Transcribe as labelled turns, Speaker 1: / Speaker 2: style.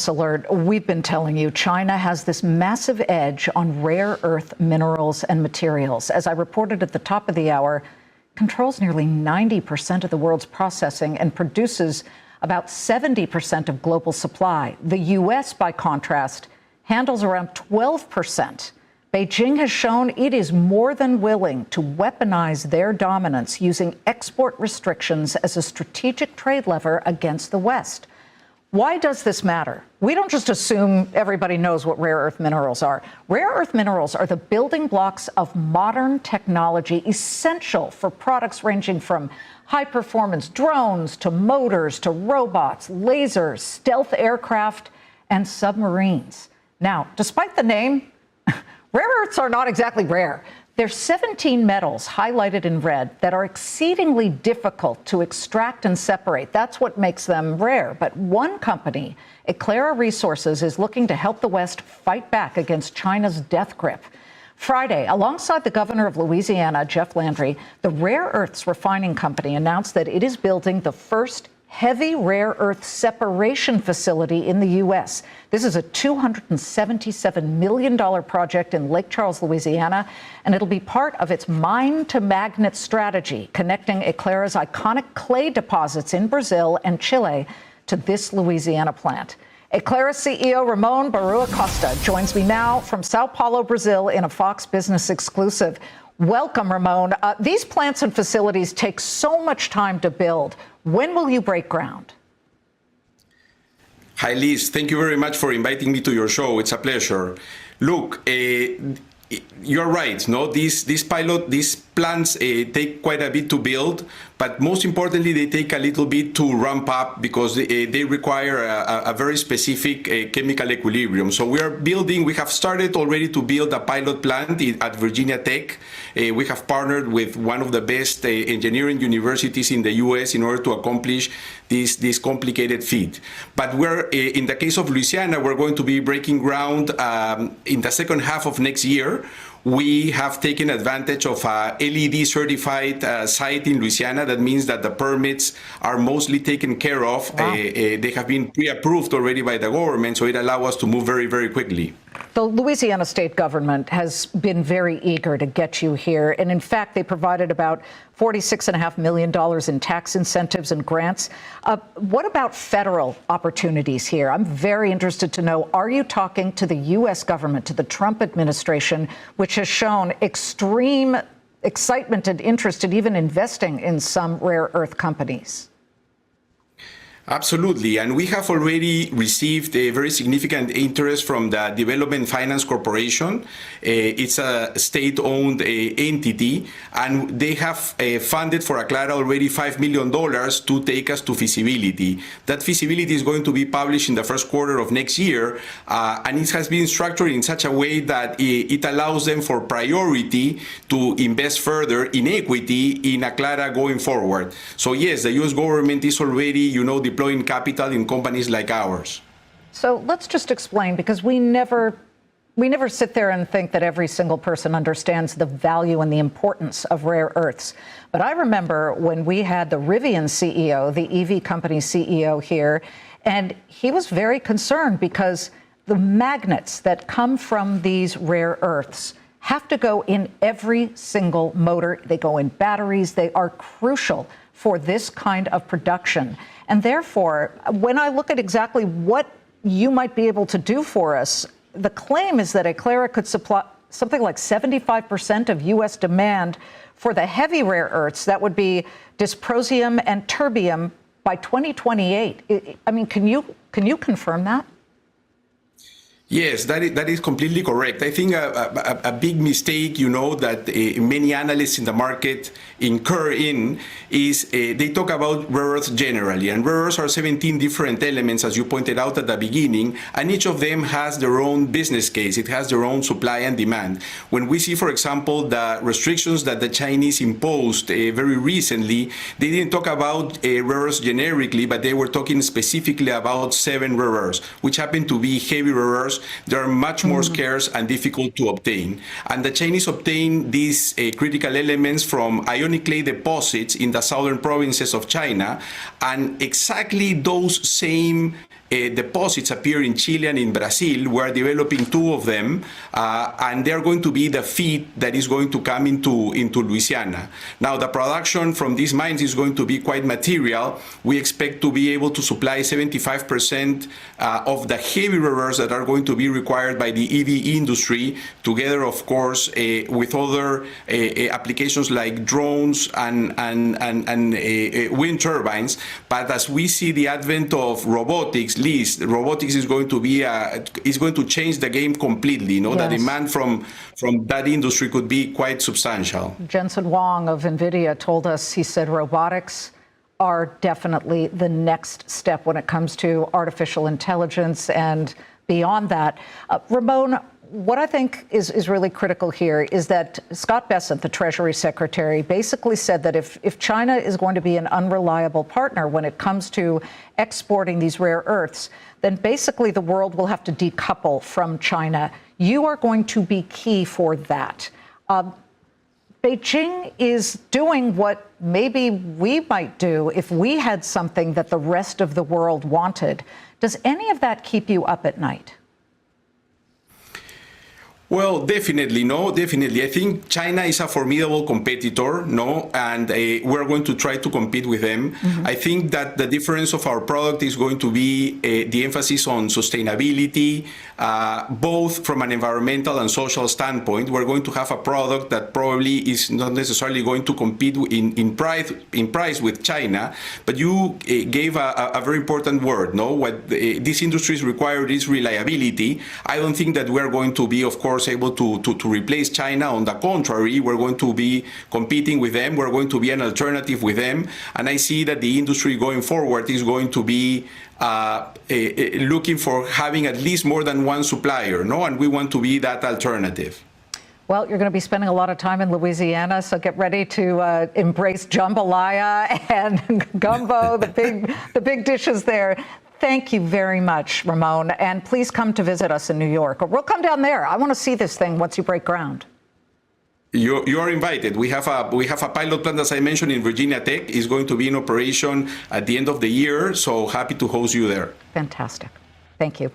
Speaker 1: Alert, we've been telling you China has this massive edge on rare earth minerals and materials. As I reported at the top of the hour, controls nearly 90% of the world's processing and produces about 70% of global supply. The U.S., by contrast, handles around 12%. Beijing has shown it is more than willing to weaponize their dominance using export restrictions as a strategic trade lever against the West. Why does this matter? We don't just assume everybody knows what rare earth minerals are. Rare earth minerals are the building blocks of modern technology, essential for products ranging from high-performance drones to motors to robots, lasers, stealth aircraft, and submarines. Now, despite the name, rare earths are not exactly rare. There's 17 metals highlighted in red that are exceedingly difficult to extract and separate. That's what makes them rare. But one company, Eclaira Resources, is looking to help the West fight back against China's death grip. Friday, alongside the governor of Louisiana, Jeff Landry, the Rare Earths Refining Company announced that it is building the first heavy rare earth separation facility in the U.S. This is a $277 million project in Lake Charles, Louisiana, and it'll be part of its mine-to-magnet strategy, connecting Eclaira's iconic clay deposits in Brazil and Chile to this Louisiana plant. Eclaira CEO Ramon Barua Costa joins me now from Sao Paulo, Brazil, in a Fox Business exclusive. Welcome, Ramon. These plants and facilities take so much time to build. When will you break ground?
Speaker 2: Hi, Liz. Thank you very much for inviting me to your show. It's a pleasure. Look, you're right. No, these plants take quite a bit to build, but most importantly, they take a little bit to ramp up because they require a very specific chemical equilibrium. So we have started already to build a pilot plant at Virginia Tech. We have partnered with one of the best engineering universities in the U.S. in order to accomplish this complicated feat. But in the case of Louisiana, we're going to be breaking ground in the second half of next year. We have taken advantage of a LED certified site in Louisiana. That means that the permits are mostly taken care of. Wow. They have been pre-approved already by the government, so it allows us to move very, very quickly.
Speaker 1: The Louisiana state government has been very eager to get you here. And in fact, they provided about $46.5 million in tax incentives and grants. What about federal opportunities here? I'm very interested to know, are you talking to the U.S. government, to the Trump administration, which has shown extreme excitement and interest in even investing in some rare earth companies?
Speaker 2: Absolutely. And we have already received a very significant interest from the Development Finance Corporation. It's a state-owned entity, and they have funded for Eclaira already $5 million to take us to feasibility. That feasibility is going to be published in the first quarter of next year, and it has been structured in such a way that it allows them for priority to invest further in equity in Eclaira going forward. So yes, the U.S. government is already, deploying capital in companies like ours.
Speaker 1: So let's just explain, because we never sit there and think that every single person understands the value and the importance of rare earths. But I remember when we had the Rivian CEO, the EV company CEO here, and he was very concerned because the magnets that come from these rare earths have to go in every single motor. They go in batteries. They are crucial for this kind of production. And therefore, when I look at exactly what you might be able to do for us, the claim is that Eclaira could supply something like 75% of U.S. demand for the heavy rare earths. That would be dysprosium and terbium by 2028. I mean, can you confirm that?
Speaker 2: Yes, that is completely correct. I think a big mistake, that many analysts in the market incur in is they talk about rare earths generally. And rare earths are 17 different elements, as you pointed out at the beginning, and each of them has their own business case. It has their own supply and demand. When we see, for example, the restrictions that the Chinese imposed very recently, they didn't talk about rare earths generically, but they were talking specifically about 7 rare earths, which happen to be heavy rare earths. They are much more scarce and difficult to obtain. And the Chinese obtain these critical elements from ionic clay deposits in the southern provinces of China. And exactly those same deposits appear in Chile and in Brazil. We're developing two of them, and they're going to be the feed that is going to come into Louisiana. Now, the production from these mines is going to be quite material. We expect to be able to supply 75% of the heavy rare earths that are going to be required by the EV industry, together, of course, with other applications like drones and wind turbines. But as we see the advent of robotics, robotics is going to change the game completely. You know,
Speaker 1: yes.
Speaker 2: The demand from that industry could be quite substantial.
Speaker 1: Jensen Huang of NVIDIA told us, he said, robotics are definitely the next step when it comes to artificial intelligence and beyond that. Ramon, what I think is really critical here is that Scott Bessent, the Treasury Secretary, basically said that if China is going to be an unreliable partner when it comes to exporting these rare earths, then basically the world will have to decouple from China. You are going to be key for that. Beijing is doing what maybe we might do if we had something that the rest of the world wanted. Does any of that keep you up at night?
Speaker 2: Well, definitely, no, definitely. I think China is a formidable competitor, no, and we're going to try to compete with them. Mm-hmm. I think that the difference of our product is going to be the emphasis on sustainability, both from an environmental and social standpoint. We're going to have a product that probably is not necessarily going to compete in price with China, but you gave a very important word, no? What these industries require is reliability. I don't think that we're going to be, of course, able to replace China. On the contrary, we're going to be competing with them. We're going to be an alternative with them. And I see that the industry going forward is going to be looking for having at least more than one supplier, no? And we want to be that alternative.
Speaker 1: Well, you're going to be spending a lot of time in Louisiana, so get ready to embrace jambalaya and gumbo, the big dishes there. Thank you very much, Ramon, and please come to visit us in New York. Or we'll come down there. I want to see this thing once you break ground.
Speaker 2: You are invited. We have a pilot plant, as I mentioned, in Virginia Tech. Is going to be in operation at the end of the year, so happy to host you there.
Speaker 1: Fantastic. Thank you.